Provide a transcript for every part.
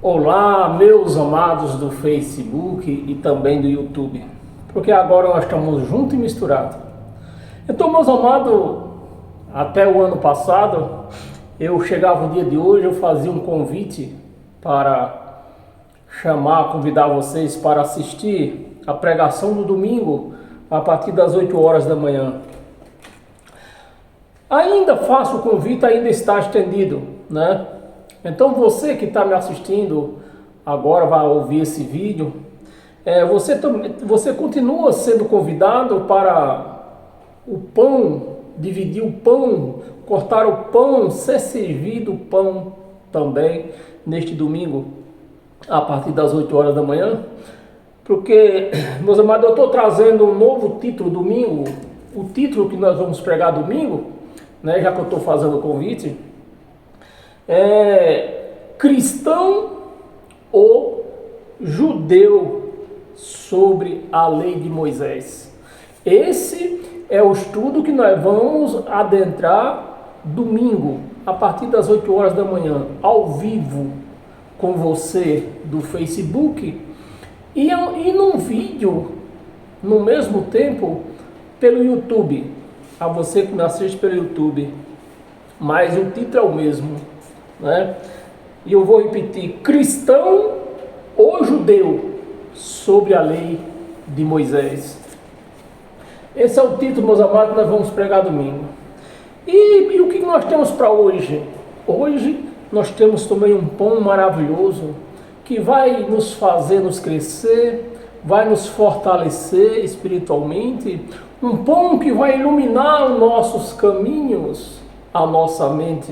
Olá, meus amados do Facebook e também do YouTube, porque agora nós estamos juntos e misturados. Então, meus amados, até o ano passado, eu chegava no dia de hoje, eu fazia um convite para convidar vocês para assistir a pregação do domingo a partir das 8 horas da manhã. Ainda faço o convite, ainda está estendido, né? Então você que está me assistindo agora, vai ouvir esse vídeo, você continua sendo convidado para o pão, dividir o pão, cortar o pão, ser servido o pão também neste domingo a partir das 8 horas da manhã. Porque, meus amados, eu estou trazendo um novo título domingo, o título que nós vamos pregar domingo, né, já que eu estou fazendo o convite, cristão ou judeu sobre a lei de Moisés. Esse é o estudo que nós vamos adentrar domingo, a partir das 8 horas da manhã, ao vivo, com você do Facebook e num vídeo, no mesmo tempo, pelo YouTube, a você que me assiste pelo YouTube, mas o título é o mesmo, né? E eu vou repetir: cristão ou judeu sobre a lei de Moisés. Esse é o título, meus amados, que nós vamos pregar domingo. E o que nós temos para hoje? Hoje nós temos também um pão maravilhoso que vai nos fazer nos crescer, vai nos fortalecer espiritualmente, um pão que vai iluminar os nossos caminhos, a nossa mente.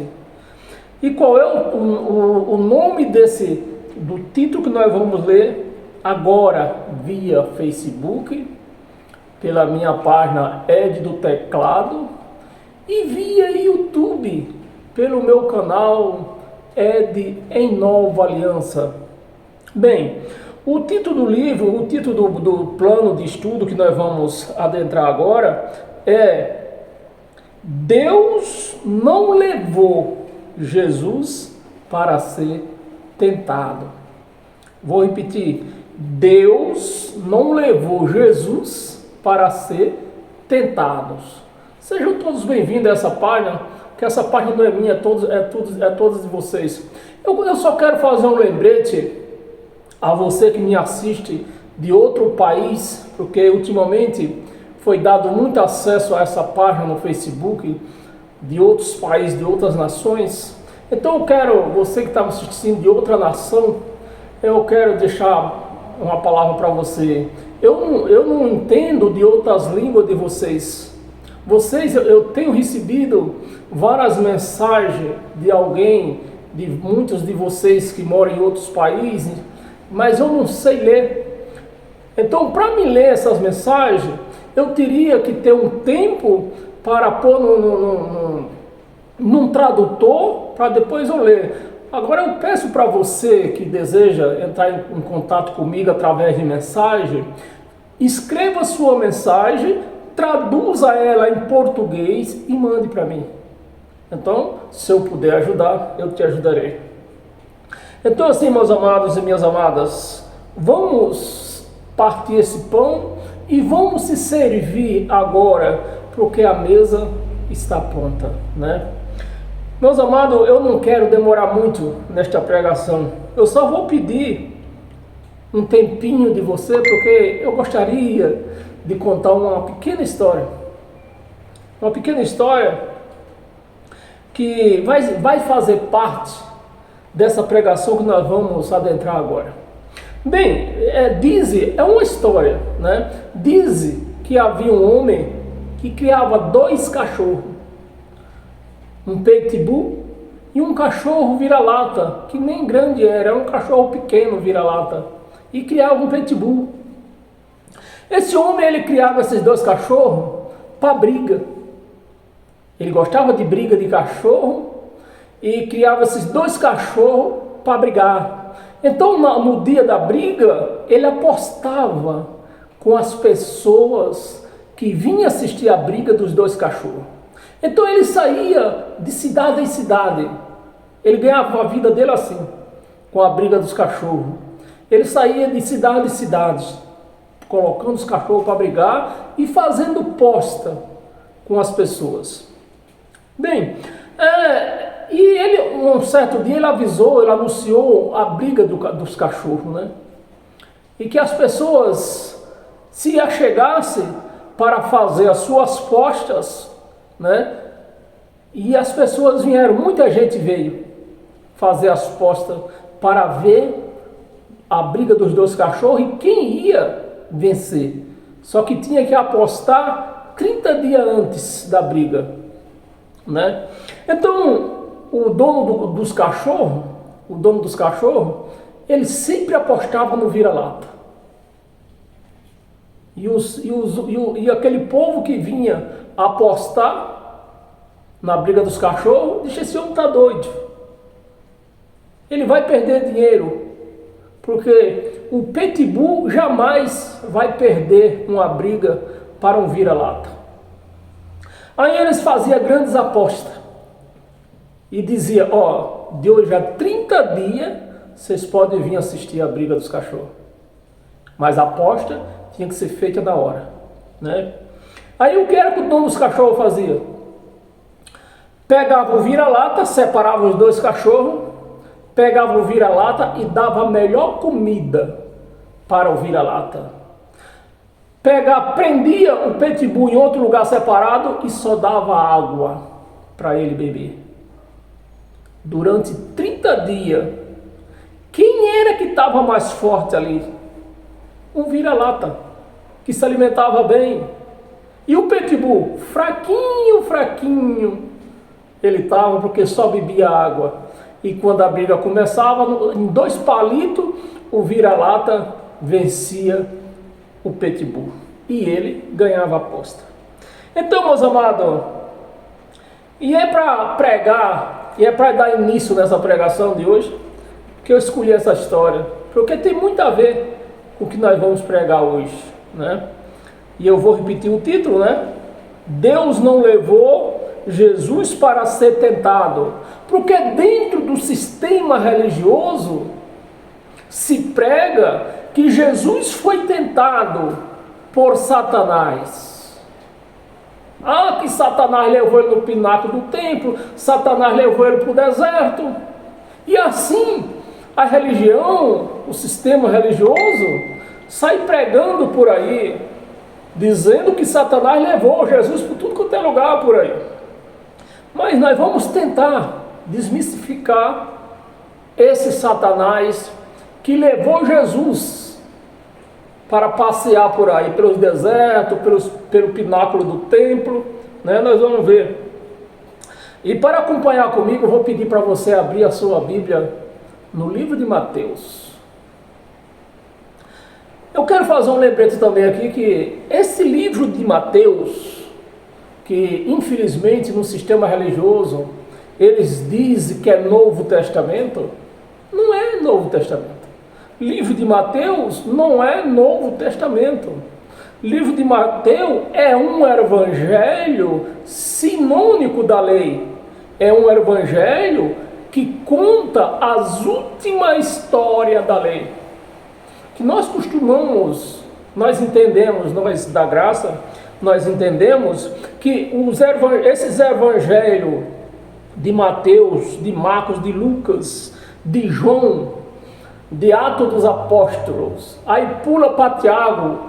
E qual é o nome do título que nós vamos ler agora via Facebook, pela minha página Ed do Teclado, e via YouTube, pelo meu canal Ed em Nova Aliança. Bem, o título do livro, o título do plano de estudo que nós vamos adentrar agora é: Deus não levou Jesus para ser tentado. Vou repetir: Deus não levou Jesus para ser tentados. Sejam todos bem-vindos a essa página, que essa página não é minha, é todos de vocês. Eu só quero fazer um lembrete a você que me assiste de outro país, porque ultimamente foi dado muito acesso a essa página no Facebook de outros países, de outras nações. Então eu quero, você que está me assistindo de outra nação, eu quero deixar uma palavra para você. Eu não entendo de outras línguas de vocês. Eu tenho recebido várias mensagens de alguém, de muitos de vocês que moram em outros países, mas eu não sei ler. Então, para me ler essas mensagens, eu teria que ter um tempo para pôr num tradutor, para depois eu ler. Agora eu peço para você que deseja entrar em contato comigo através de mensagem, escreva sua mensagem, traduza ela em português e mande para mim. Então, se eu puder ajudar, eu te ajudarei. Então, assim, meus amados e minhas amadas, vamos partir esse pão e vamos se servir agora, porque a mesa está pronta, né? Meus amados, eu não quero demorar muito nesta pregação. Eu só vou pedir um tempinho de você, porque eu gostaria de contar uma pequena história. Uma pequena história que vai fazer parte dessa pregação que nós vamos adentrar agora. Bem, é uma história, né? Diz que havia um homem que criava 2 cachorros, um pitbull e um cachorro vira-lata, que nem grande era um cachorro pequeno vira-lata, e criava um pitbull. Esse homem, ele criava esses 2 cachorros para briga. Ele gostava de briga de cachorro e criava esses 2 cachorros para brigar. Então, no dia da briga, ele apostava com as pessoas que vinham assistir a briga dos 2 cachorros. Então ele saía de cidade em cidade. Ele ganhava a vida dele assim. com a briga dos cachorros. Ele saía de cidade em cidade, colocando os cachorros para brigar e fazendo posta com as pessoas. Bem, e ele, um certo dia, ele anunciou a briga dos cachorros, né? E que as pessoas se achegassem para fazer as suas postas, né? E as pessoas vieram, muita gente veio fazer as postas para ver a briga dos dois cachorros e quem ia vencer. Só que tinha que apostar 30 dias antes da briga, né? Então, o dono dos cachorros, ele sempre apostava no vira-lata. E aquele povo que vinha apostar na briga dos cachorros, disse: esse homem está doido. Ele vai perder dinheiro, porque o pitbull jamais vai perder uma briga para um vira-lata. Aí eles faziam grandes apostas e diziam: de hoje a 30 dias vocês podem vir assistir a briga dos cachorros. Mas a aposta tinha que ser feita na hora, né? Aí o que era que o dono dos cachorros fazia? Pegava o vira-lata, separava os dois cachorros, pegava o vira-lata e dava a melhor comida para o vira-lata. Prendia o pitbull em outro lugar separado e só dava água para ele beber. Durante 30 dias, quem era que estava mais forte ali? Um vira-lata, que se alimentava bem. E o pitbull, fraquinho, ele estava porque só bebia água. E quando a briga começava, em 2 palitos, o vira-lata vencia o pitbull. E ele ganhava a aposta. Então, meus amados, e é para pregar, e é para dar início nessa pregação de hoje, que eu escolhi essa história. Porque tem muito a ver com o que nós vamos pregar hoje, né? E eu vou repetir o título, né? Deus não levou Jesus para ser tentado. Porque dentro do sistema religioso se prega que Jesus foi tentado por Satanás. Que Satanás levou ele no pináculo do templo, Satanás levou ele para o deserto. E assim, a religião, o sistema religioso, sai pregando por aí, dizendo que Satanás levou Jesus por tudo quanto é lugar por aí. Mas nós vamos tentar desmistificar esse Satanás que levou Jesus para passear por aí, pelos desertos, pelo pináculo do templo, né? Nós vamos ver. E para acompanhar comigo, eu vou pedir para você abrir a sua Bíblia no livro de Mateus. Eu quero fazer um lembrete também aqui que esse livro de Mateus, que infelizmente no sistema religioso eles dizem que é Novo Testamento, não é Novo Testamento. Livro de Mateus não é Novo Testamento. Livro de Mateus é um evangelho sinônico da lei. É um evangelho que conta as últimas histórias da lei. Que nós entendemos, nós da graça, nós entendemos que esses evangelhos de Mateus, de Marcos, de Lucas, de João, de Atos dos Apóstolos, aí pula para Tiago,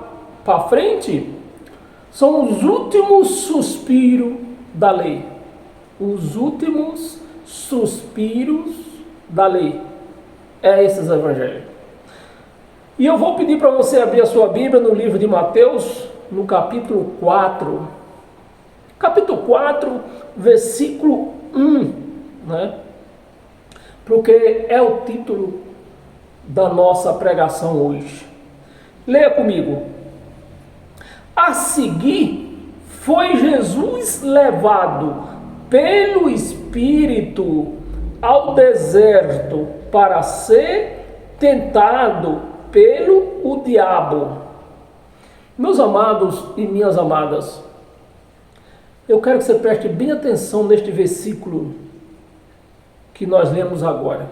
para frente, são os últimos suspiros da lei. Os últimos suspiros da lei. É esses evangelhos. E eu vou pedir para você abrir a sua Bíblia no livro de Mateus, no capítulo 4. Capítulo 4, versículo 1, né? Porque é o título da nossa pregação hoje. Leia comigo. A seguir, foi Jesus levado pelo Espírito ao deserto para ser tentado pelo diabo. Meus amados e minhas amadas, eu quero que você preste bem atenção neste versículo que nós lemos agora.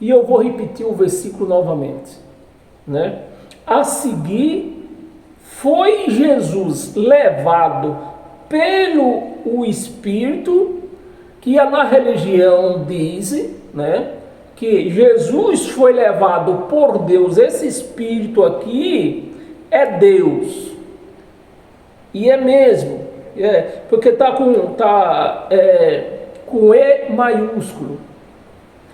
E eu vou repetir o versículo novamente, né? A seguir, foi Jesus levado pelo o Espírito, que na religião diz, né, que Jesus foi levado por Deus. Esse Espírito aqui é Deus, e é mesmo, porque está com E maiúsculo,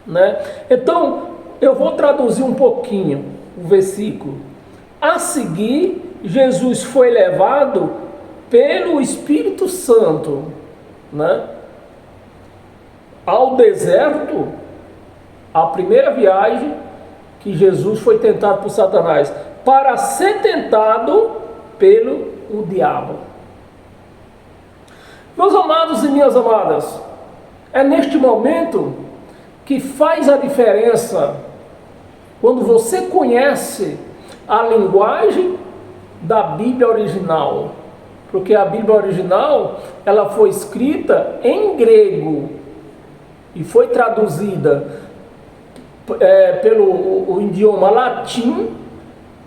né? Então eu vou traduzir um pouquinho o versículo. A seguir, Jesus foi levado pelo Espírito Santo, né, ao deserto. A primeira viagem que Jesus foi tentado por Satanás, para ser tentado pelo o diabo. Meus amados e minhas amadas, é neste momento que faz a diferença quando você conhece a linguagem da Bíblia original, porque a Bíblia original ela foi escrita em grego e foi traduzida pelo idioma latim,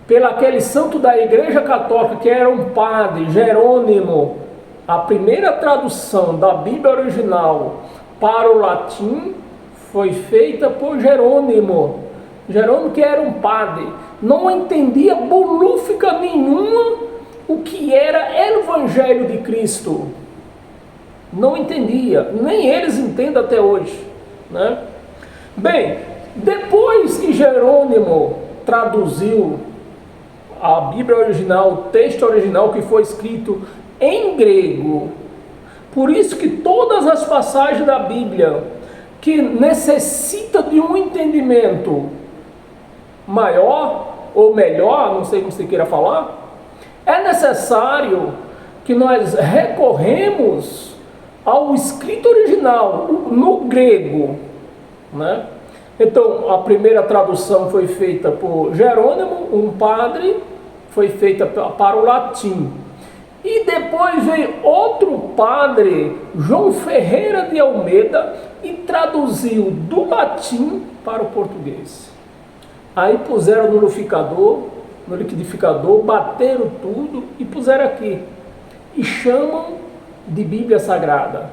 pelo aquele santo da Igreja Católica que era um padre, Jerônimo. A primeira tradução da Bíblia original para o latim foi feita por Jerônimo. Jerônimo, que era um padre, não entendia bolúfica nenhuma o que era o Evangelho de Cristo. Não entendia, nem eles entendem até hoje, né? Bem, depois que Jerônimo traduziu a Bíblia original, o texto original que foi escrito em grego, por isso que todas as passagens da Bíblia que necessita de um entendimento maior ou melhor, não sei como você queira falar, é necessário que nós recorremos ao escrito original, no grego, né? Então, a primeira tradução foi feita por Jerônimo, um padre, foi feita para o latim. E depois veio outro padre, João Ferreira de Almeida, e traduziu do latim para o português. Aí puseram no liquidificador, bateram tudo e puseram aqui. E chamam de Bíblia Sagrada.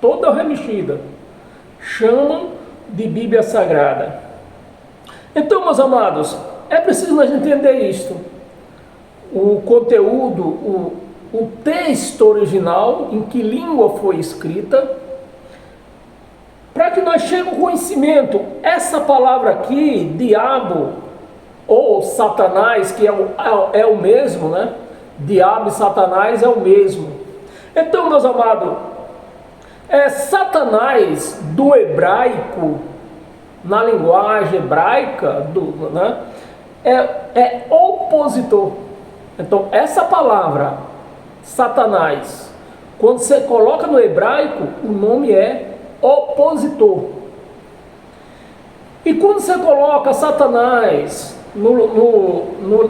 Toda remexida. Chamam de Bíblia Sagrada. Então, meus amados, é preciso nós entender isto. O conteúdo, o texto original, em que língua foi escrita, para que nós cheguemos ao conhecimento. Essa palavra aqui, diabo, ou Satanás, que é o mesmo, né? Diabo e Satanás é o mesmo. Então, meus amados, Satanás do hebraico, na linguagem hebraica, né, é opositor. Então, essa palavra, Satanás, quando você coloca no hebraico, o nome é opositor. E quando você coloca Satanás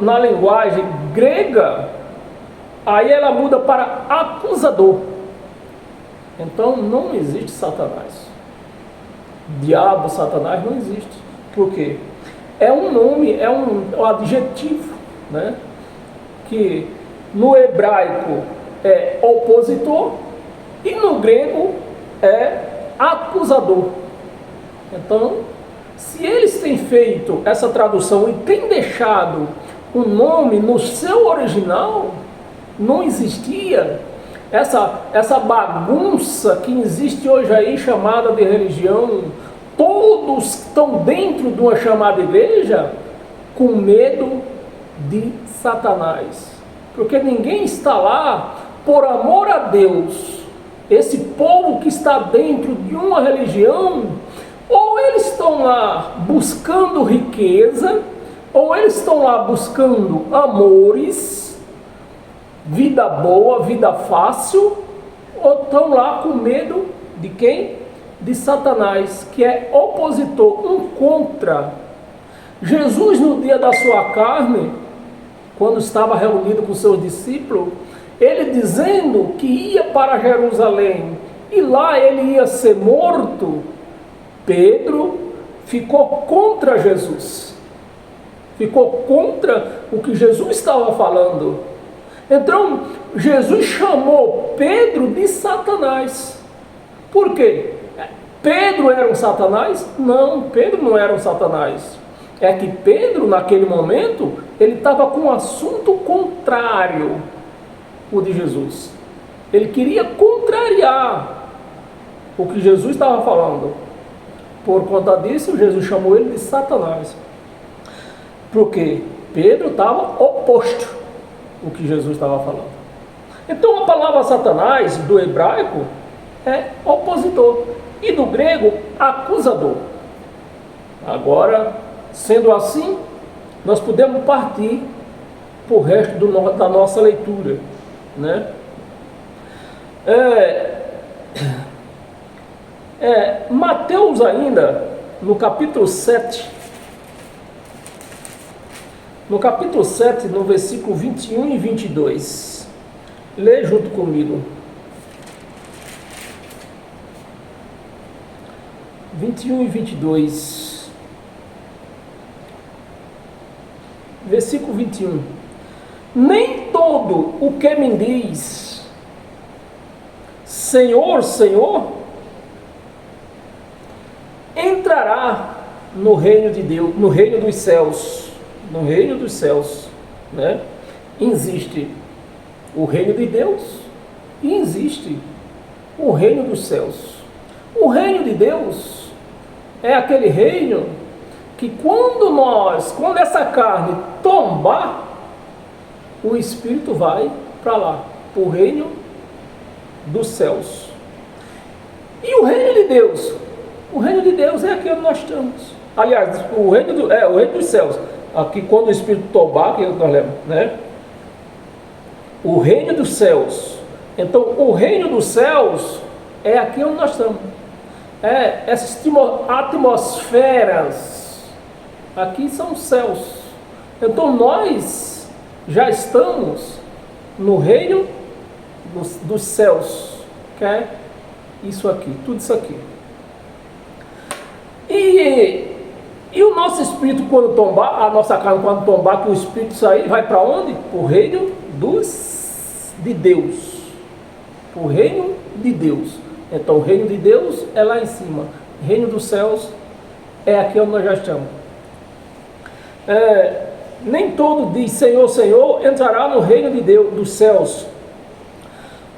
na linguagem grega, aí ela muda para acusador. Então não existe Satanás. Diabo, Satanás não existe. Por quê? É um nome, é um adjetivo, né? Que no hebraico é opositor e no grego é acusador. Então, se eles têm feito essa tradução e têm deixado o nome no seu original, não existia essa bagunça que existe hoje aí, chamada de religião. Todos estão dentro de uma chamada igreja com medo de Satanás, porque ninguém está lá por amor a Deus. Esse povo que está dentro de uma religião, ou eles estão lá buscando riqueza, ou eles estão lá buscando amores, vida boa, vida fácil, ou estão lá com medo de quem? De Satanás, que é opositor, um contra. Jesus, no dia da sua carne, quando estava reunido com seus discípulos, ele dizendo que ia para Jerusalém e lá ele ia ser morto, Pedro ficou contra Jesus, ficou contra o que Jesus estava falando. Então, Jesus chamou Pedro de Satanás. Por quê? Pedro era um Satanás? Não, Pedro não era um Satanás. É que Pedro, naquele momento, ele estava com um assunto contrário o de Jesus. Ele queria contrariar o que Jesus estava falando. Por conta disso, Jesus chamou ele de Satanás. Porque Pedro estava oposto ao que Jesus estava falando. Então a palavra Satanás, do hebraico, é opositor. E do grego, acusador. Agora, sendo assim, nós podemos partir para o resto da nossa leitura, né? Mateus ainda, no capítulo 7, no versículo 21 e 22, lê junto comigo. 21 e 22, versículo 21. Nem todo o que me diz Senhor, Senhor, entrará no reino de Deus, no reino dos céus. No reino dos céus, né? Existe o reino de Deus e existe o reino dos céus. O reino de Deus é aquele reino que quando essa carne tombar, o Espírito vai para lá, para o reino dos céus. E o reino de Deus? O reino de Deus é aqui onde nós estamos. Aliás, o reino dos céus. Aqui quando o Espírito tombar, que nós lemos, né? O reino dos céus. Então, o reino dos céus é aqui onde nós estamos. Essas atmosferas aqui são os céus. Então, nós já estamos no reino dos céus, que é isso aqui, tudo isso aqui. E o nosso espírito, quando tombar, a nossa carne, quando tombar, que o espírito sair, vai para onde? Para o reino de Deus. Para o reino de Deus. Então, o reino de Deus é lá em cima. O reino dos céus é aqui onde nós já estamos. Nem todo diz Senhor, Senhor, entrará no reino de Deus, dos céus.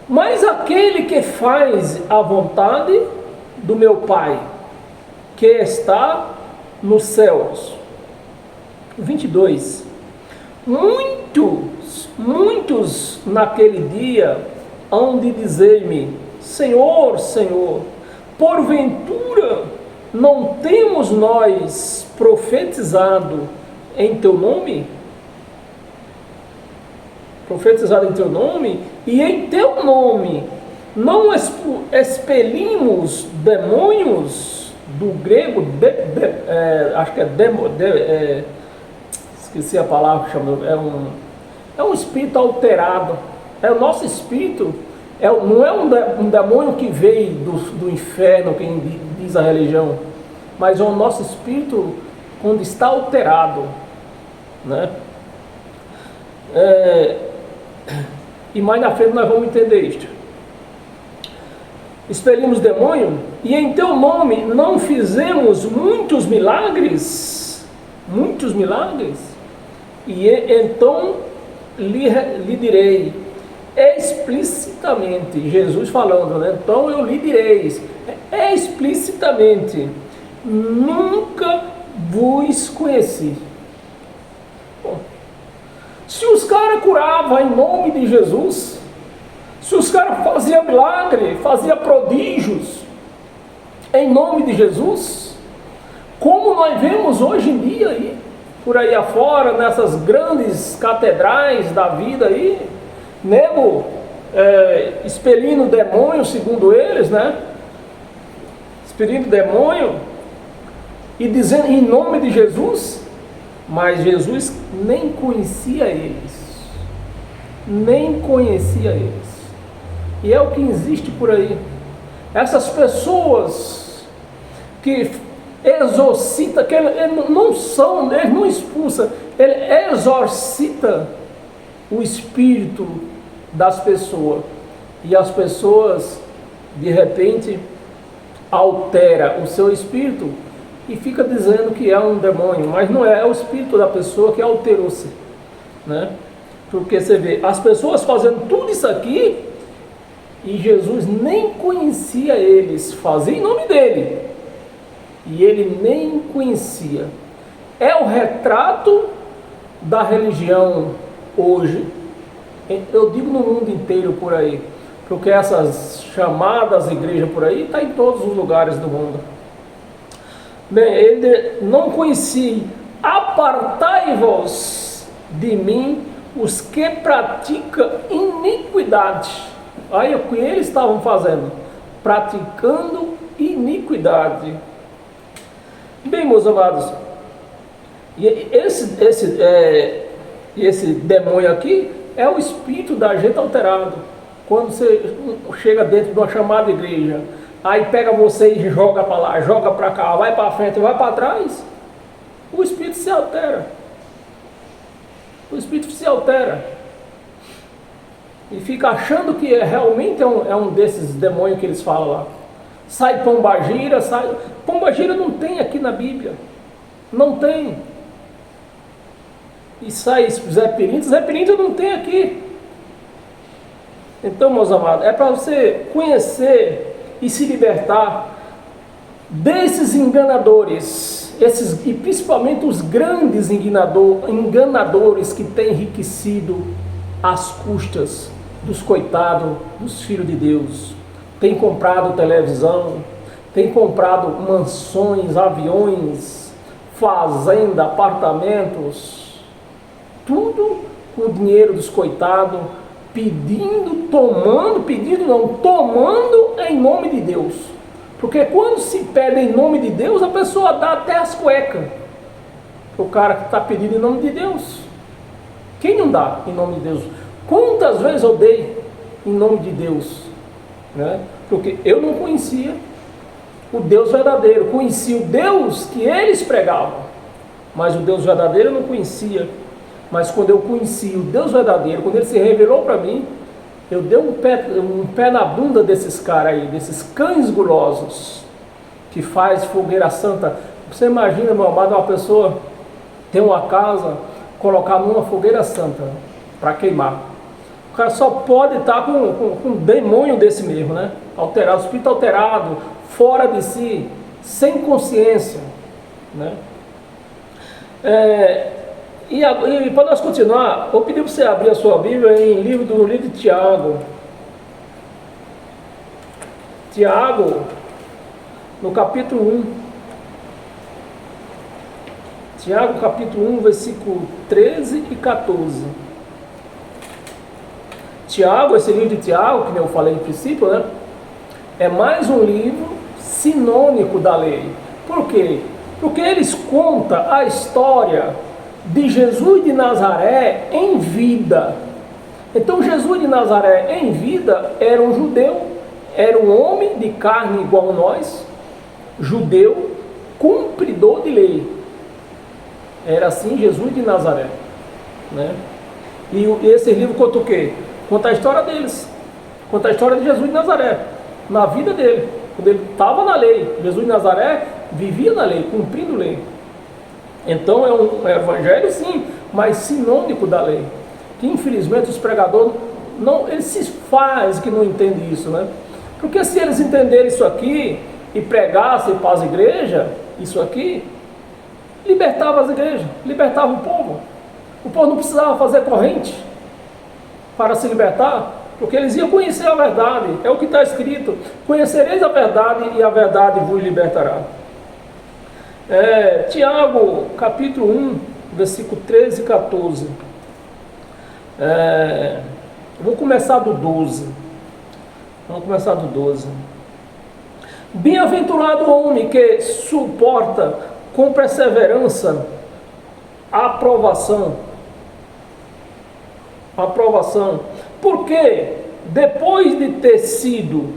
Mas aquele que faz a vontade do meu Pai, que está nos céus. 22. Muitos naquele dia hão de dizer-me, Senhor, Senhor, porventura não temos nós profetizado em teu nome? Profetizado em teu nome? E em teu nome não expelimos demônios? Do grego, acho que esqueci a palavra que chama, é um espírito alterado. É o nosso espírito, não é um demônio que veio do inferno, quem diz a religião, mas é o nosso espírito quando está alterado, né? E mais na frente nós vamos entender isto. Expelimos demônio, e em teu nome não fizemos muitos milagres? Muitos milagres? E então lhe direi, explicitamente, Jesus falando, né? Então eu lhe direi, explicitamente, nunca vos conheci. Bom, se os caras curavam em nome de Jesus, se os caras faziam milagre, faziam prodígios em nome de Jesus, como nós vemos hoje em dia aí, por aí afora, nessas grandes catedrais da vida aí, nego expelindo demônio, segundo eles, né? Expelindo demônio e dizendo em nome de Jesus, mas Jesus nem conhecia eles, nem conhecia eles. E é o que existe por aí. Essas pessoas que exorcita, que eles não expulsa, ele exorcita o espírito das pessoas. E as pessoas, de repente, altera o seu espírito e fica dizendo que é um demônio, mas não é, é o espírito da pessoa que alterou-se, né? Porque você vê, as pessoas fazendo tudo isso aqui e Jesus nem conhecia eles, fazia em nome dele e ele nem conhecia. É o retrato da religião hoje, eu digo no mundo inteiro por aí, porque essas chamadas igrejas por aí está em todos os lugares do mundo. Bem, ele não conhecia, apartai-vos de mim os que praticam iniquidade. Aí o que eles estavam fazendo? Praticando iniquidade. Bem, meus amados, esse demônio aqui é o espírito da gente alterado. Quando você chega dentro de uma chamada igreja, aí pega você e joga para lá, joga para cá, vai para frente, vai para trás, o espírito se altera. O espírito se altera e fica achando que realmente é um desses demônios que eles falam lá. Sai pombagira, sai. Pombagira não tem aqui na Bíblia, não tem. E sai Zé Pirinto não tem aqui. Então, meus amados, é para você conhecer e se libertar desses enganadores, e principalmente os grandes enganadores que têm enriquecido às custas dos coitados, dos filhos de Deus. Tem comprado televisão, tem comprado mansões, aviões, fazenda, apartamentos, tudo com o dinheiro dos coitados, tomando em nome de Deus. Porque quando se pede em nome de Deus, a pessoa dá até as cuecas. O cara que está pedindo em nome de Deus. Quem não dá em nome de Deus? Quantas vezes eu dei em nome de Deus? Né? Porque eu não conhecia o Deus verdadeiro. Conhecia o Deus que eles pregavam. Mas o Deus verdadeiro eu não conhecia. Mas quando eu conheci o Deus verdadeiro, quando ele se revelou para mim, eu dei um pé na bunda desses caras aí, desses cães gulosos, que faz fogueira santa. Você imagina, meu amado, uma pessoa ter uma casa, colocar numa fogueira santa para queimar. O cara só pode estar com um demônio desse mesmo, né? Alterado, espírito alterado, fora de si, sem consciência, né? E para nós continuar, vou pedir para você abrir a sua Bíblia no livro de Tiago. Tiago, no capítulo 1. Tiago, capítulo 1, versículo 13 e 14. Tiago, esse livro de Tiago, que eu falei no princípio, né? É mais um livro sinônico da lei. Por quê? Porque eles contam a história de Jesus de Nazaré em vida. Então Jesus de Nazaré em vida era um judeu, era um homem de carne igual a nós, judeu, cumpridor de lei. Era assim Jesus de Nazaré, né? E esse livro conta o quê? Conta a história deles, conta a história de Jesus de Nazaré, na vida dele, quando ele estava na lei. Jesus de Nazaré vivia na lei, cumprindo lei. Então é um evangelho sim, mas sinônico da lei, que infelizmente os pregadores eles se fazem que não entendem isso, né? Porque se eles entenderem isso aqui e pregassem para as igrejas, isso aqui libertava as igrejas, libertava o povo. O povo não precisava fazer corrente para se libertar, porque eles iam conhecer a verdade. É o que está escrito: conhecereis a verdade e a verdade vos libertará. Tiago, capítulo 1, versículo 13 e 14. Vou começar do 12. Vamos começar do 12. Bem-aventurado o homem que suporta com perseverança a aprovação. Porque depois de ter sido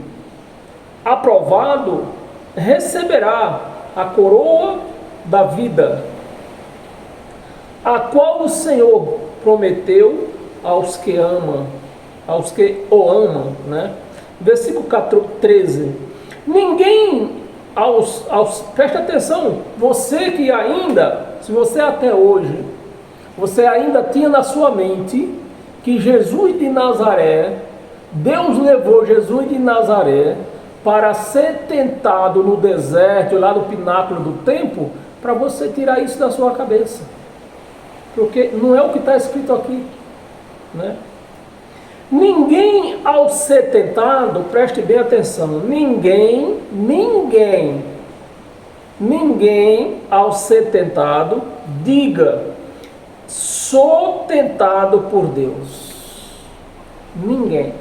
aprovado, receberá a coroa da vida, a qual o Senhor prometeu aos que amam, aos que o amam, né? Versículo 13. Ninguém preste atenção, você que ainda, se você até hoje, você ainda tinha na sua mente que Jesus de Nazaré, Deus levou Jesus de Nazaré para ser tentado no deserto, lá no pináculo do templo, para você tirar isso da sua cabeça. Porque não é o que está escrito aqui, né? Ninguém ao ser tentado, preste bem atenção, ninguém ao ser tentado, diga, sou tentado por Deus. Ninguém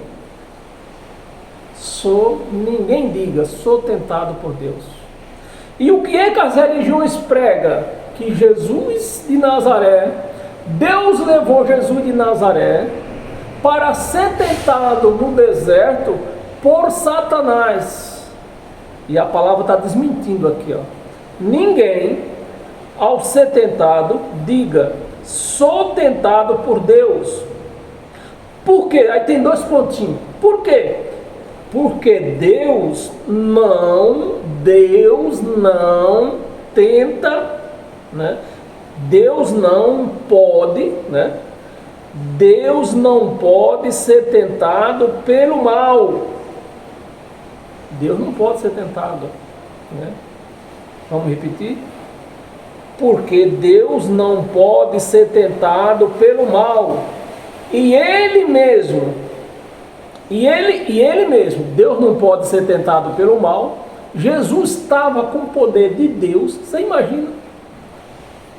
diga, sou tentado por Deus. E o que é que as religiões pregam? Que Jesus de Nazaré, Deus levou Jesus de Nazaré para ser tentado no deserto por Satanás. E a palavra está desmentindo aqui, ó. Ninguém, ao ser tentado, diga, sou tentado por Deus. Por quê? Aí tem dois pontinhos. Por quê? Porque Deus não tenta, né? Deus não pode, né? Deus não pode ser tentado pelo mal. Deus não pode ser tentado, né? Vamos repetir? Porque Deus não pode ser tentado pelo mal. E Ele mesmo, Deus não pode ser tentado pelo mal. Jesus estava com o poder de Deus. Você imagina?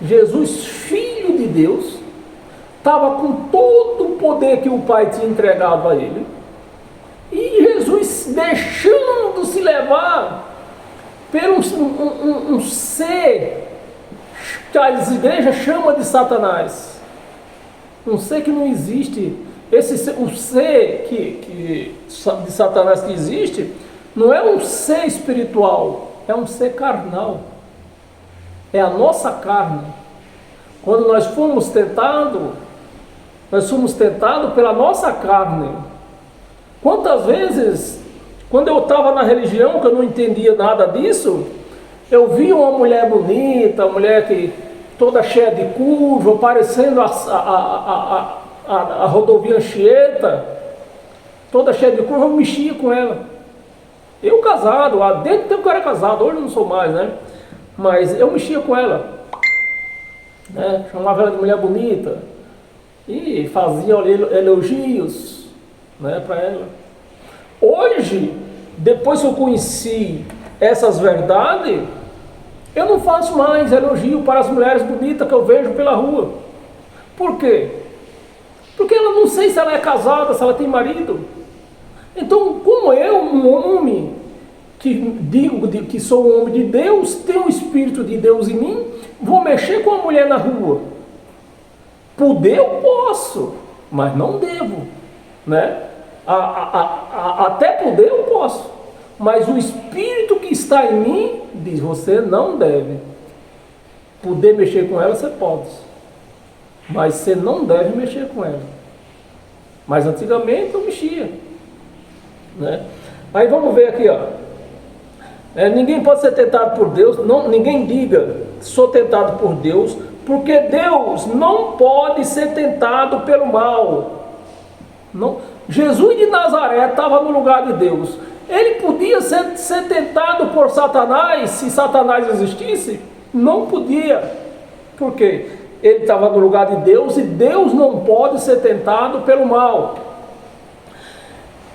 Jesus, filho de Deus, estava com todo o poder que o Pai tinha entregado a ele. E Jesus deixando-se levar por um ser que as igrejas chamam de Satanás. Um ser que não existe. O ser de Satanás que existe não é um ser espiritual, é um ser carnal. É a nossa carne. Quando nós fomos tentados pela nossa carne. Quantas vezes, quando eu estava na religião, que eu não entendia nada disso, eu via uma mulher bonita, uma mulher que toda cheia de curva, parecendo a rodovia Anchieta, toda cheia de curva, eu mexia com ela. Eu casado, lá dentro do tempo que eu era casado, hoje eu não sou mais, né? Mas eu mexia com ela, né? Chamava ela de mulher bonita e fazia elogios, né, para ela. Hoje, depois que eu conheci essas verdades, eu não faço mais elogio para as mulheres bonitas que eu vejo pela rua. Por quê? Porque eu não sei se ela é casada, se ela tem marido. Então, como eu, um homem, que digo que sou um homem de Deus, tenho o Espírito de Deus em mim, vou mexer com a mulher na rua. Poder eu posso, mas não devo, né? Até poder eu posso, mas o Espírito que está em mim diz, você não deve. Poder mexer com ela você pode, mas você não deve mexer com ela. Mas antigamente eu mexia, né? Aí vamos ver aqui, ó. Ninguém pode ser tentado por Deus. Ninguém diga, sou tentado por Deus, porque Deus não pode ser tentado pelo mal. Não. Jesus de Nazaré estava no lugar de Deus. Ele podia ser tentado por Satanás, se Satanás existisse? Não podia. Por quê? Ele estava no lugar de Deus e Deus não pode ser tentado pelo mal.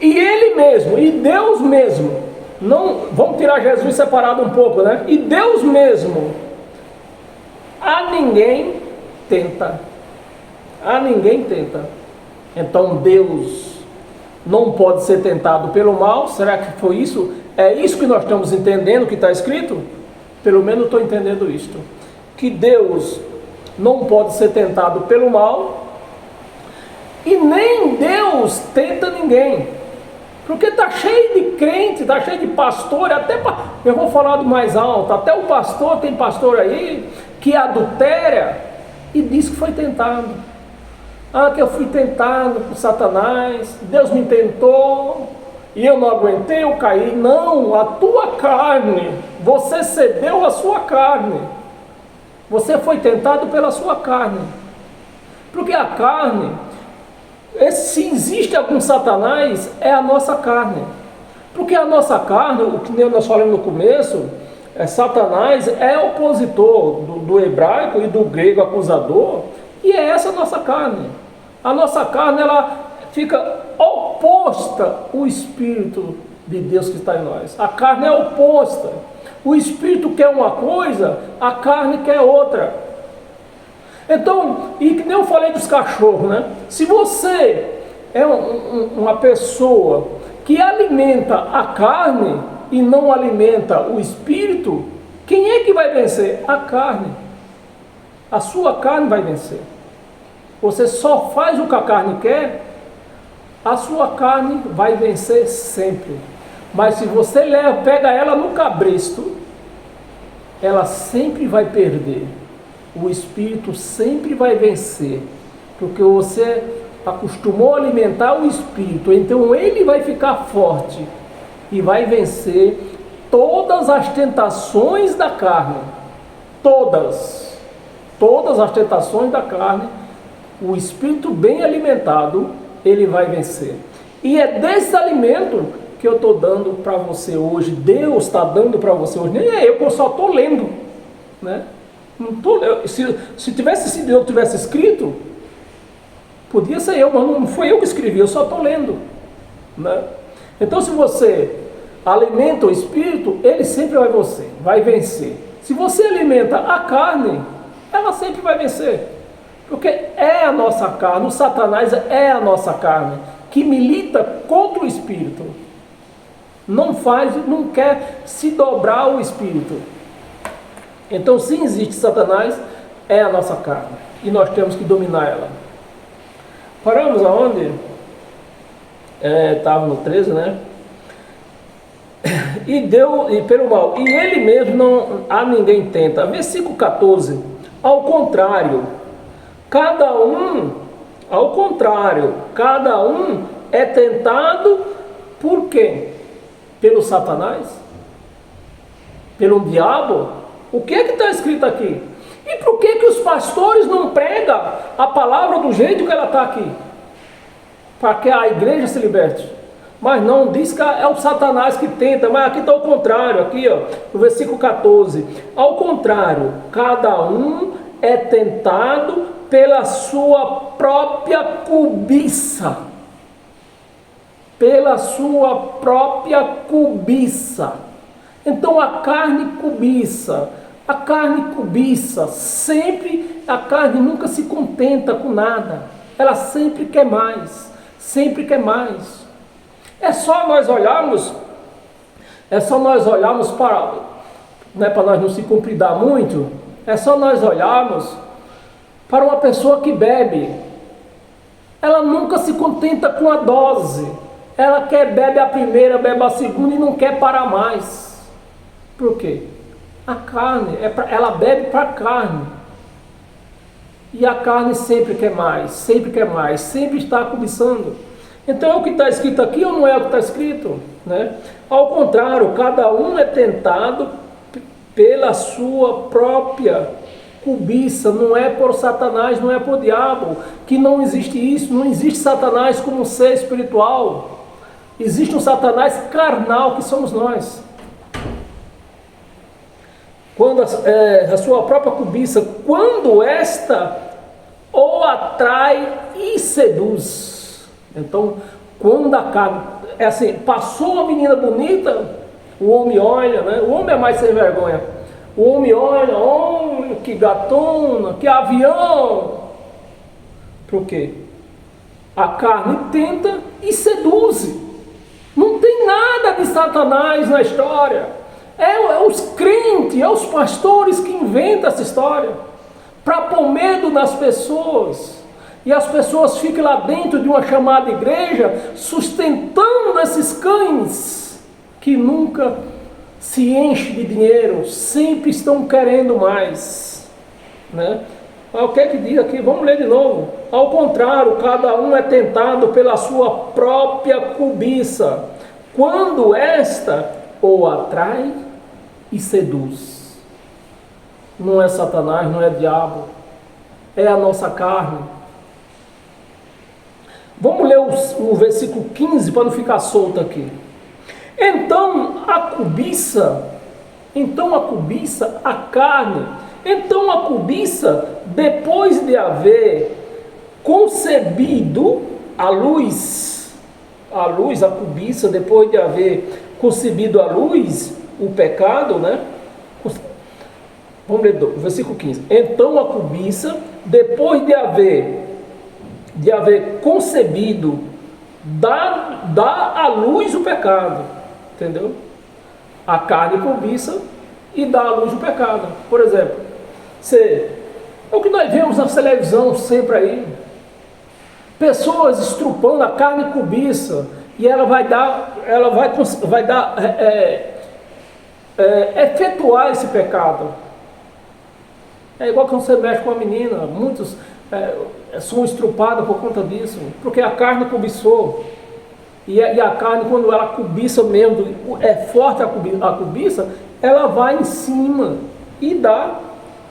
E Ele mesmo, e Deus mesmo, não, vamos tirar Jesus separado um pouco, né? E Deus mesmo, a ninguém tenta. A ninguém tenta. Então Deus não pode ser tentado pelo mal. Será que foi isso? É isso que nós estamos entendendo que está escrito? Pelo menos estou entendendo isto. Que Deus não pode ser tentado pelo mal. E nem Deus tenta ninguém. Porque está cheio de crente, está cheio de pastor, eu vou falar do mais alto, até o pastor, tem pastor aí que adultera e diz que foi tentado. Ah, que eu fui tentado por Satanás, Deus me tentou e eu não aguentei, eu caí. Não, a tua carne, você cedeu a sua carne. Você foi tentado pela sua carne. Porque a carne, se existe algum Satanás, é a nossa carne. Porque a nossa carne, o que nós falamos no começo, Satanás é opositor do hebraico e do grego acusador, e é essa a nossa carne. A nossa carne, ela fica oposta ao Espírito de Deus que está em nós. A carne é oposta. O Espírito quer uma coisa, a carne quer outra. Então, e que nem eu falei dos cachorros, né? Se você é uma pessoa que alimenta a carne e não alimenta o Espírito, quem é que vai vencer? A carne. A sua carne vai vencer. Você só faz o que a carne quer, a sua carne vai vencer sempre. Mas se você pega ela no cabresto, ela sempre vai perder. O Espírito sempre vai vencer. Porque você acostumou a alimentar o Espírito, então ele vai ficar forte e vai vencer todas as tentações da carne. Todas as tentações da carne, o Espírito bem alimentado, ele vai vencer. E é desse alimento que eu estou dando para você hoje. Deus está dando para você hoje. Nem é eu, que eu só estou lendo, né? Se tivesse sido eu que tivesse escrito, podia ser eu, mas não foi eu que escrevi, eu só estou lendo, né? Então, se você alimenta o Espírito, ele sempre vai vencer. Se você alimenta a carne, ela sempre vai vencer. Porque é a nossa carne, o Satanás é a nossa carne, que milita contra o Espírito. Não quer se dobrar ao Espírito. Então, se existe Satanás, é a nossa carne. E nós temos que dominar ela. Paramos aonde? Estava no 13, né? E pelo mal, e ele mesmo não a ninguém tenta. Versículo 14. Ao contrário, cada um é tentado por quem? Pelo Satanás? Pelo diabo? O que é que está escrito aqui? E por que os pastores não pregam a palavra do jeito que ela está aqui? Para que a igreja se liberte. Mas não, diz que é o Satanás que tenta, mas aqui está o contrário, aqui ó, no versículo 14. Ao contrário, cada um é tentado pela sua própria cobiça. Pela sua própria cobiça. Então a carne cobiça. A carne cobiça. Sempre, a carne nunca se contenta com nada. Ela sempre quer mais. Sempre quer mais. É só nós olharmos para, né, para nós não se compridar muito, é só nós olharmos para uma pessoa que bebe. Ela nunca se contenta com a dose. Ela bebe a primeira, bebe a segunda e não quer parar mais. Por quê? A carne, ela bebe para a carne. E a carne sempre quer mais, sempre está cobiçando. Então é o que está escrito aqui ou não é o que está escrito? Né? Ao contrário, cada um é tentado pela sua própria cobiça, não é por Satanás, não é por diabo, que não existe isso, não existe Satanás como ser espiritual. Existe um Satanás carnal que somos nós. Quando a sua própria cobiça, quando esta o atrai e seduz. Então, quando a carne, assim, passou uma menina bonita, o homem olha, né? O homem é mais sem vergonha. O homem olha, que gatona, que avião. Por quê? A carne tenta e seduz. Não tem nada de Satanás na história. É os crentes, é os pastores que inventam essa história para pôr medo nas pessoas. e as pessoas ficam lá dentro de uma chamada igreja, sustentando esses cães que nunca se enchem de dinheiro, sempre estão querendo mais, né? O que é que diz aqui? Vamos ler de novo. Ao contrário, cada um é tentado pela sua própria cobiça, quando esta o atrai e seduz. Não é Satanás, não é diabo, é a nossa carne. Vamos ler o versículo 15 para não ficar solto aqui. Então a cobiça, a carne, então a cobiça, depois de haver concebido a cobiça, depois de haver concebido a luz, o pecado, né? Vamos ler o versículo 15. Então a cobiça, depois de haver concebido, dá à luz o pecado, entendeu? A carne cobiça e dá à luz o pecado. Por exemplo, é o que nós vemos na televisão sempre aí, pessoas estrupando a carne cobiça, e ela vai efetuar esse pecado. É igual quando você mexe com a menina, muitos são estrupados por conta disso, porque a carne cobiçou. E a carne, quando ela cobiça mesmo, é forte a cobiça, ela vai em cima e dá,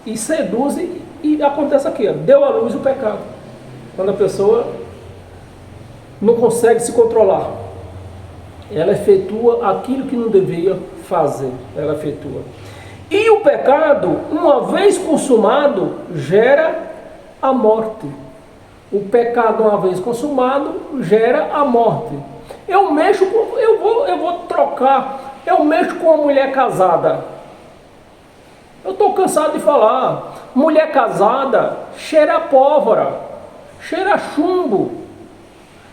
e seduz, e acontece aqui, deu à luz o pecado. Quando a pessoa não consegue se controlar, ela efetua aquilo que não devia fazer, ela efetua. E o pecado, uma vez consumado, gera a morte. O pecado, uma vez consumado, gera a morte. Eu mexo com uma mulher casada. Eu estou cansado de falar. Mulher casada cheira pólvora, cheira chumbo.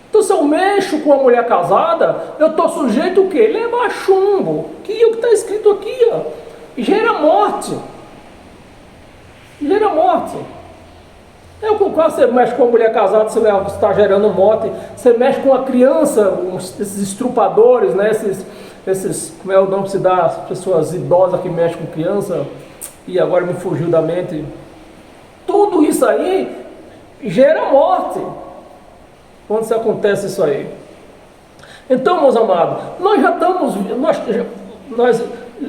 Então, se eu mexo com uma mulher casada, eu estou sujeito o quê? Levar chumbo. Que é o que está escrito aqui, ó. Gera morte. Gera morte. Quando você mexe com uma mulher casada, você está gerando morte. Você mexe com uma criança, esses estrupadores, né? Esses, como é o nome que se dá às pessoas idosas que mexem com criança, e agora me fugiu da mente. Tudo isso aí gera morte quando se acontece isso aí. Então, meus amados, nós já estamos,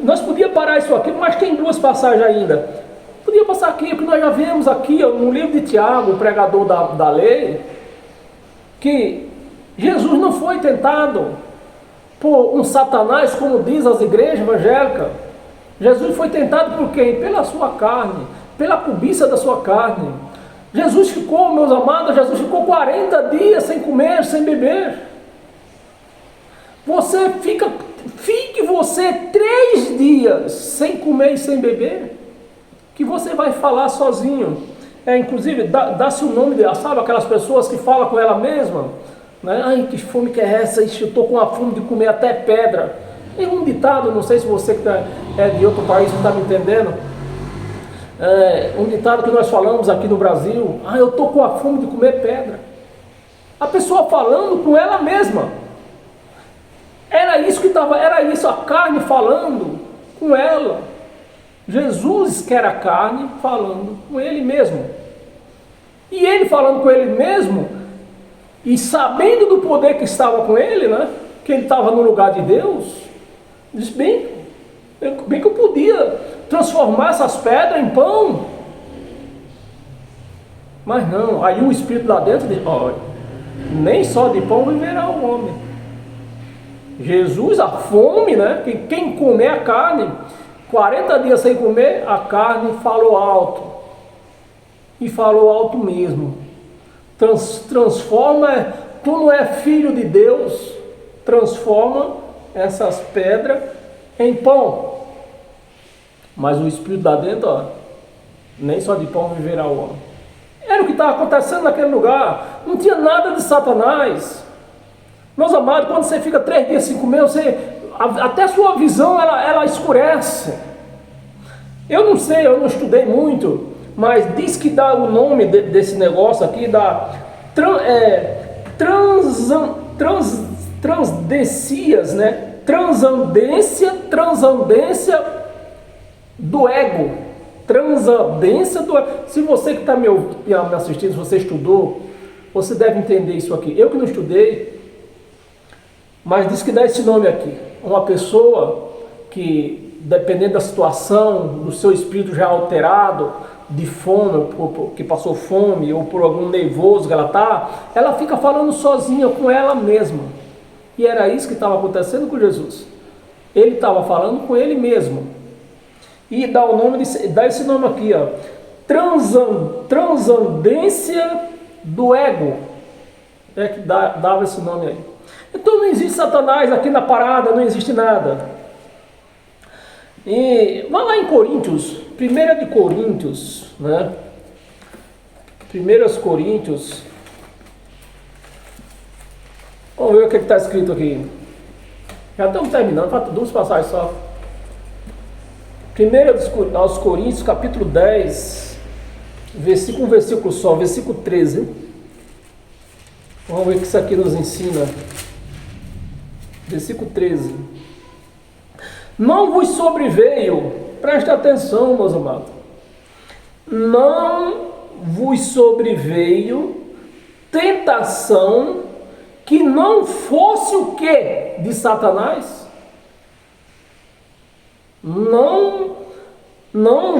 nós podíamos parar isso aqui, mas tem duas passagens ainda. Podia passar aqui, porque nós já vemos aqui, ó, no livro de Tiago, o pregador da lei, que Jesus não foi tentado por um Satanás, como diz as igrejas evangélicas. Jesus foi tentado por quem? Pela sua carne, pela cobiça da sua carne. Jesus ficou, meus amados, 40 dias sem comer, sem beber. Fique você 3 dias sem comer e sem beber, que você vai falar sozinho. Inclusive, dá-se o nome dela, sabe? Aquelas pessoas que falam com ela mesma, né? Ai, que fome que é essa? Ixi, eu estou com a fome de comer até pedra. Tem um ditado, não sei se você que é de outro país está me entendendo. Um ditado que nós falamos aqui no Brasil: ah, eu estou com a fome de comer pedra. A pessoa falando com ela mesma. Era isso, a carne falando com ela. Jesus, que era a carne, falando com ele mesmo. E ele falando com ele mesmo, e sabendo do poder que estava com ele, né? Que ele estava no lugar de Deus, disse: bem que eu podia transformar essas pedras em pão. Mas não, aí o Espírito lá dentro diz: olha, nem só de pão viverá o homem. Jesus, a fome, né? Que quem comer a carne, 40 dias sem comer, a carne falou alto. E falou alto mesmo. Transforma, tu não é filho de Deus, transforma essas pedras em pão. Mas o Espírito lá dentro, ó, nem só de pão viverá o homem. Era o que estava acontecendo naquele lugar. Não tinha nada de Satanás. Meus amados, quando você fica 3 dias sem comer, até a sua visão ela escurece. Eu não sei, eu não estudei muito, mas diz que dá o nome desse negócio aqui, transdências, né? Transcendência do ego. Transcendência do ego. Se você que está me assistindo, se você estudou, você deve entender isso aqui. Eu que não estudei, mas diz que dá esse nome aqui. Uma pessoa que, dependendo da situação, do seu espírito já alterado, de fome, que passou fome, ou por algum nervoso que ela fica falando sozinha com ela mesma. E era isso que estava acontecendo com Jesus. Ele estava falando com ele mesmo. E dá esse nome aqui, ó. Transcendência do ego. É que dava esse nome aí. Então não existe Satanás aqui na parada, não existe nada. E vai lá em Coríntios, 1 de Coríntios, né? 1 Coríntios. Vamos ver o que está escrito aqui. Já estamos terminando, faltam 2 passagens só. 1 aos Coríntios, capítulo 10, um versículo só, versículo 13. Vamos ver o que isso aqui nos ensina. Versículo 13. Não vos sobreveio, preste atenção, meus amados. Não vos sobreveio tentação que não fosse o quê? De Satanás? Não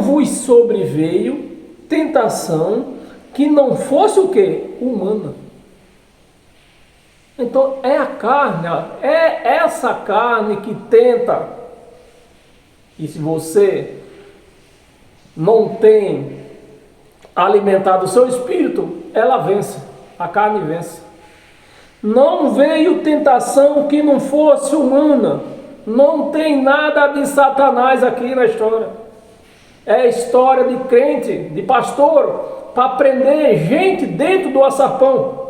vos sobreveio tentação que não fosse o quê? Humana. Então é a carne, é essa carne que tenta. E se você não tem alimentado o seu espírito, ela vence, a carne vence. Não veio tentação que não fosse humana. Não tem nada de Satanás aqui na história. É história de crente, de pastor, para prender gente dentro do açapão.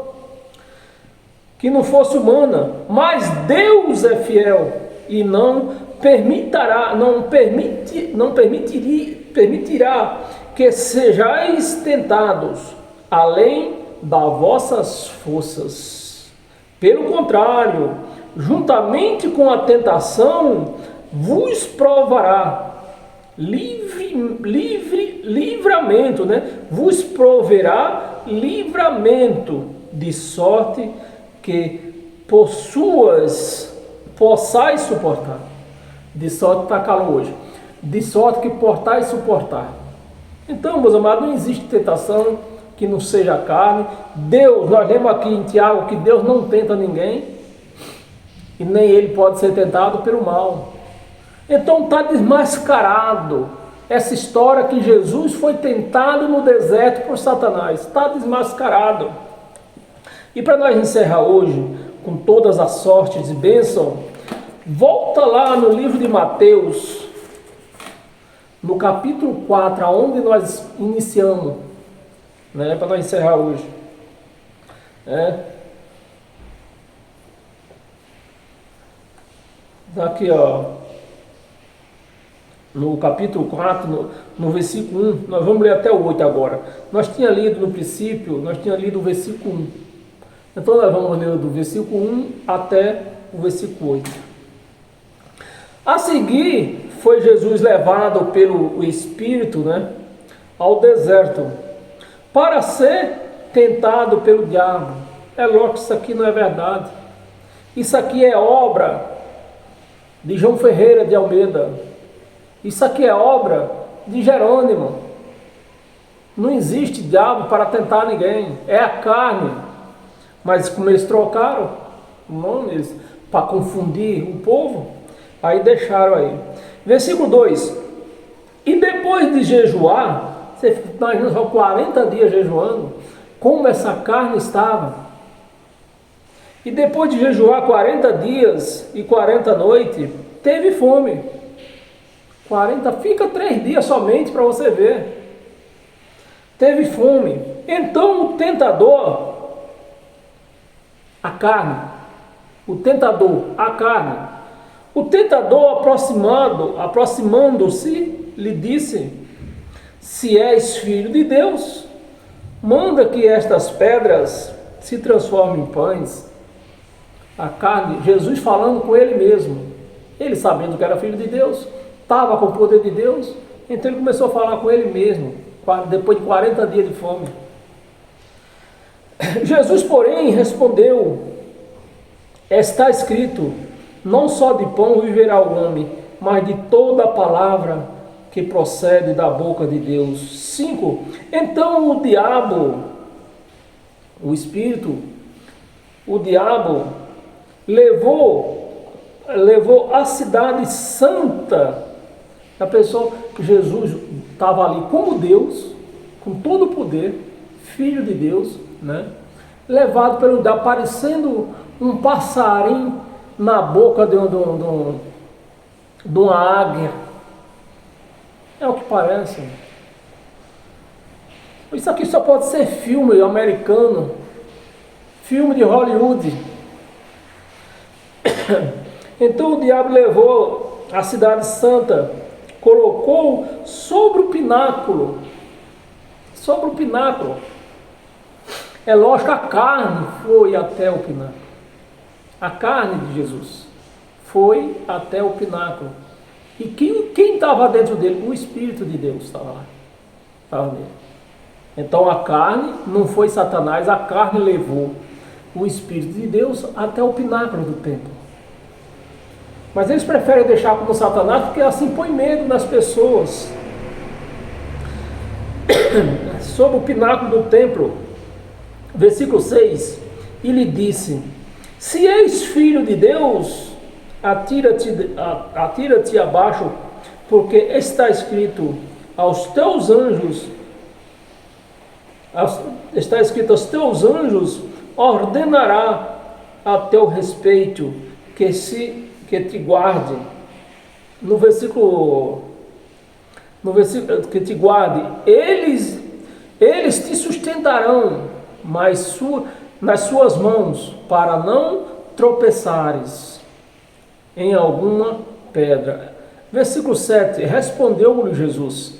Que não fosse humana. Mas Deus é fiel e não permitirá que sejais tentados além das vossas forças. Pelo contrário, juntamente com a tentação, vos provará livramento, né? Vos proverá livramento, de sorte que possais suportar. De sorte que está calor hoje. De sorte que possais suportar. Então, meus amados, não existe tentação que não seja carne. Deus, nós lemos aqui em Tiago que Deus não tenta ninguém. E nem ele pode ser tentado pelo mal. Então está desmascarado essa história que Jesus foi tentado no deserto por Satanás. Está desmascarado. E para nós encerrar hoje, com todas as sortes e bênção, volta lá no livro de Mateus, no capítulo 4, aonde nós iniciamos, né, para nós encerrar hoje. Aqui, ó, no capítulo 4, no versículo 1, nós vamos ler até o 8 agora. Nós tínhamos lido no princípio, nós tínhamos lido o versículo 1. Então nós vamos ler do versículo 1 até o versículo 8. A seguir, foi Jesus levado pelo Espírito, né, ao deserto, para ser tentado pelo diabo. É lógico que isso aqui não é verdade. Isso aqui é obra de João Ferreira de Almeida. Isso aqui é obra de Jerônimo. Não existe diabo para tentar ninguém. É a carne. Mas como eles trocaram nomes para confundir o povo, aí deixaram aí. Versículo 2. E depois de jejuar, você imagina só 40 dias jejuando, como essa carne estava. E depois de jejuar 40 dias e 40 noites, teve fome. 40, fica 3 dias somente para você ver. Teve fome. Então o tentador, a carne, o tentador aproximando-se, lhe disse: se és filho de Deus, manda que estas pedras se transforma em pães, a carne, Jesus falando com ele mesmo, ele sabendo que era filho de Deus, estava com o poder de Deus, então ele começou a falar com ele mesmo, depois de 40 dias de fome. Jesus, porém, respondeu: está escrito, não só de pão viverá o homem, mas de toda a palavra que procede da boca de Deus. 5. Então o diabo, o espírito, o diabo levou a cidade santa. A pessoa, Jesus estava ali como Deus, com todo o poder, filho de Deus, né? Levado pelo diabo, parecendo um passarinho na boca de uma águia. É o que parece. Isso aqui só pode ser filme americano, filme de Hollywood. Então o diabo levou a cidade santa, colocou sobre o pináculo. Sobre o pináculo. É lógico, a carne foi até o pináculo. A carne de Jesus foi até o pináculo. E quem estava dentro dele? O Espírito de Deus estava lá. Estava nele. Então a carne não foi Satanás, a carne levou o Espírito de Deus até o pináculo do templo. Mas eles preferem deixar como Satanás porque assim põe medo nas pessoas. Sobre o pináculo do templo, versículo 6, e lhe disse: se és filho de Deus, atira-te abaixo, porque está escrito aos teus anjos ordenará a teu respeito que te guarde. No versículo que te guarde, eles te sustentarão, mas nas suas mãos, para não tropeçares em alguma pedra. Versículo 7, respondeu-lhe Jesus: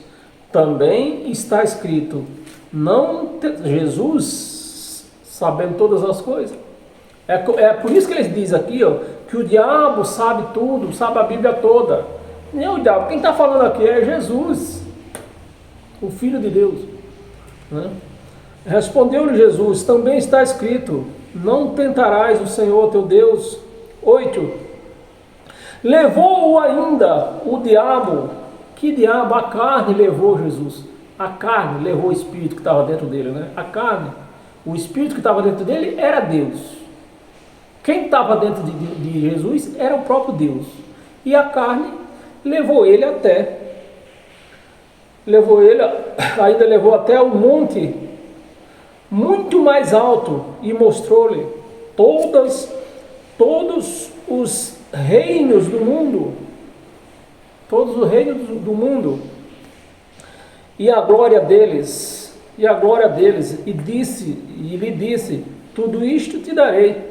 também está escrito, Jesus, sabendo todas as coisas, é por isso que ele diz aqui, que o diabo sabe tudo, sabe a Bíblia toda. Nem o diabo, quem está falando aqui é Jesus, o Filho de Deus, né? Respondeu-lhe Jesus: também está escrito, não tentarás o Senhor teu Deus. 8. Levou-o ainda o diabo. Que diabo? A carne levou Jesus. A carne levou o espírito que estava dentro dele, né? A carne, o espírito que estava dentro dele era Deus. Quem estava dentro de Jesus era o próprio Deus. E a carne levou ele ainda levou até o monte muito mais alto e mostrou-lhe todos os reinos do mundo, e a glória deles, e lhe disse: tudo isto te darei,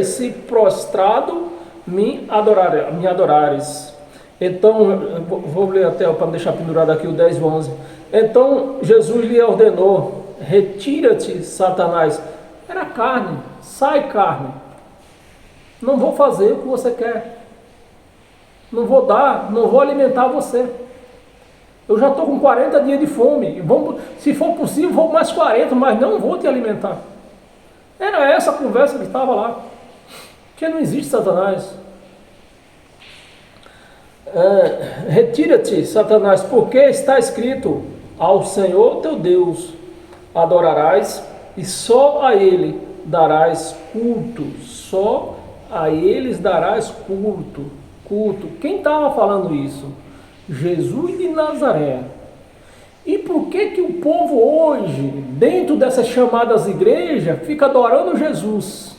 se prostrado me adorares. Então, vou ler até para não deixar pendurado aqui o 10 e 11. Então Jesus lhe ordenou: retira-te, Satanás. Era carne, sai carne. Não vou fazer o que você quer. Não vou alimentar você. Eu já estou com 40 dias de fome. Se for possível, vou mais 40, mas não vou te alimentar. Era essa a conversa que estava lá. Que não existe Satanás. Retira-te, Satanás, porque está escrito: ao Senhor teu Deus adorarás e só a Ele darás culto. Só a eles darás culto. Quem estava falando isso? Jesus de Nazaré. E por que o povo hoje, dentro dessas chamadas igrejas, fica adorando Jesus?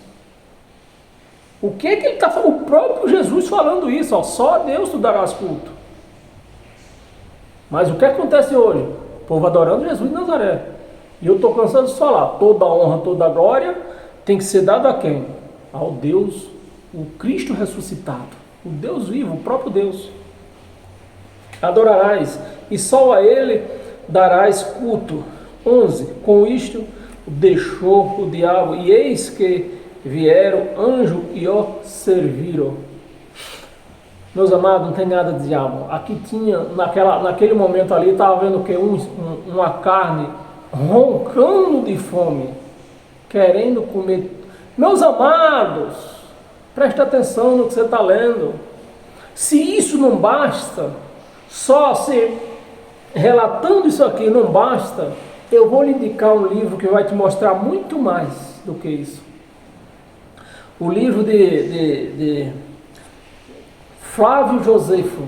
O que ele está falando? O próprio Jesus falando isso, só a Deus tu darás culto. Mas o que acontece hoje? O povo adorando Jesus de Nazaré. E eu estou cansado de falar, toda a honra, toda a glória tem que ser dada a quem? Ao Deus, o Cristo ressuscitado, o Deus vivo, o próprio Deus. Adorarás, e só a Ele darás culto. 11. Com isto, deixou o diabo, e eis que vieram anjo e o serviram. Meus amados, não tem nada de diabo. Aqui tinha, naquele momento ali, estava vendo o que? Uma carne roncando de fome, querendo comer. Meus amados, preste atenção no que você está lendo. Se isso não basta, só se relatando isso aqui não basta, eu vou lhe indicar um livro que vai te mostrar muito mais do que isso. O livro de Flávio Josefo.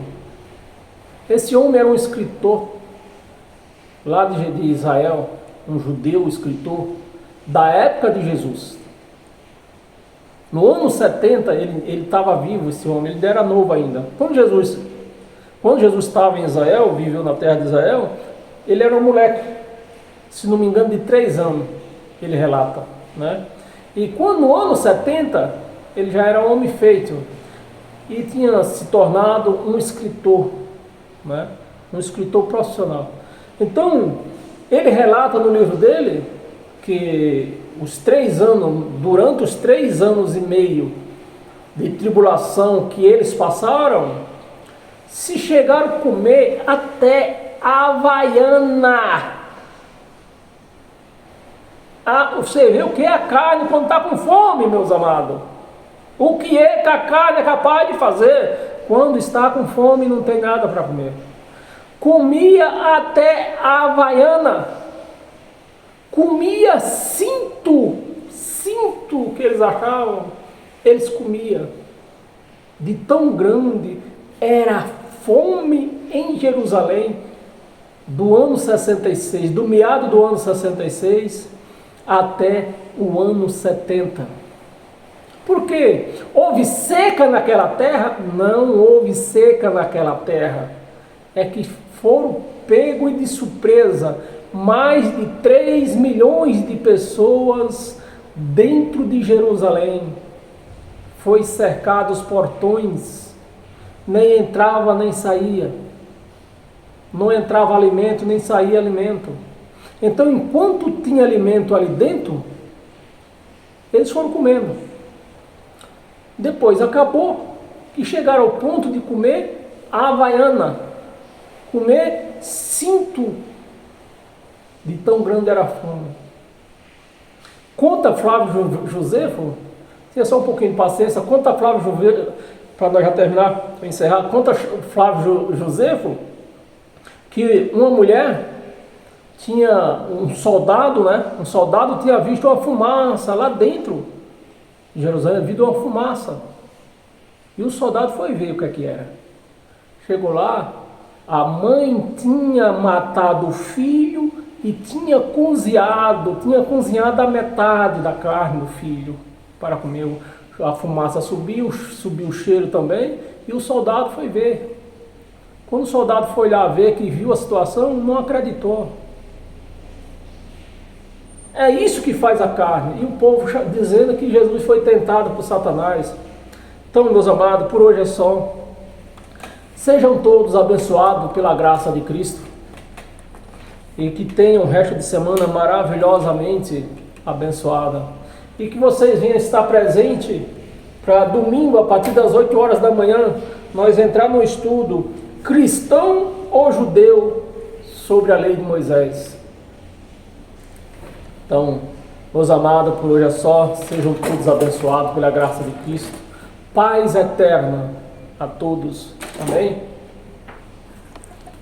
Esse homem era um escritor lá de Israel, um judeu escritor da época de Jesus. No ano 70, ele estava vivo, esse homem, ele era novo ainda. Quando Jesus estava em Israel, viveu na terra de Israel, ele era um moleque, se não me engano, de 3 anos, ele relata, né? E quando no ano 70, ele já era homem feito e tinha se tornado um escritor, né? Um escritor profissional. Então, ele relata no livro dele que durante os 3 anos e meio de tribulação que eles passaram, se chegaram a comer até havaiana. Você vê o que é a carne quando está com fome, meus amados. O que é que a carne é capaz de fazer quando está com fome e não tem nada para comer? Comia até a havaiana. Comia cinto que eles achavam, eles comiam. De tão grande era a fome em Jerusalém do ano 66, do meado do ano 66 até o ano 70. Por quê? Houve seca naquela terra? Não houve seca naquela terra. É que foram pegos de surpresa mais de 3 milhões de pessoas dentro de Jerusalém. Foi cercado os portões, nem entrava nem saía. Não entrava alimento, nem saía alimento. Então, enquanto tinha alimento ali dentro, eles foram comendo. Depois acabou que chegaram ao ponto de comer a havaiana, comer cinto, de tão grande era a fome. Conta Flávio Josefo, tinha só um pouquinho de paciência, conta Flávio Josefo, para nós já terminar, para encerrar, conta Flávio Josefo que uma mulher tinha um soldado, né? Um soldado tinha visto uma fumaça lá dentro de Jerusalém, viu uma fumaça. E o soldado foi ver o que era. Chegou lá, a mãe tinha matado o filho e tinha cozinhado a metade da carne do filho para comer. A fumaça subiu o cheiro também, e o soldado foi ver. Quando o soldado foi lá ver, que viu a situação, não acreditou. É isso que faz a carne. E o povo dizendo que Jesus foi tentado por Satanás. Então, meus amados, por hoje é só. Sejam todos abençoados pela graça de Cristo. E que tenham um resto de semana maravilhosamente abençoada. E que vocês venham estar presentes para domingo, a partir das 8 horas da manhã, nós entrar no estudo cristão ou judeu sobre a lei de Moisés. Então, meus amados, por hoje é só. Sejam todos abençoados pela graça de Cristo. Paz eterna a todos. Amém?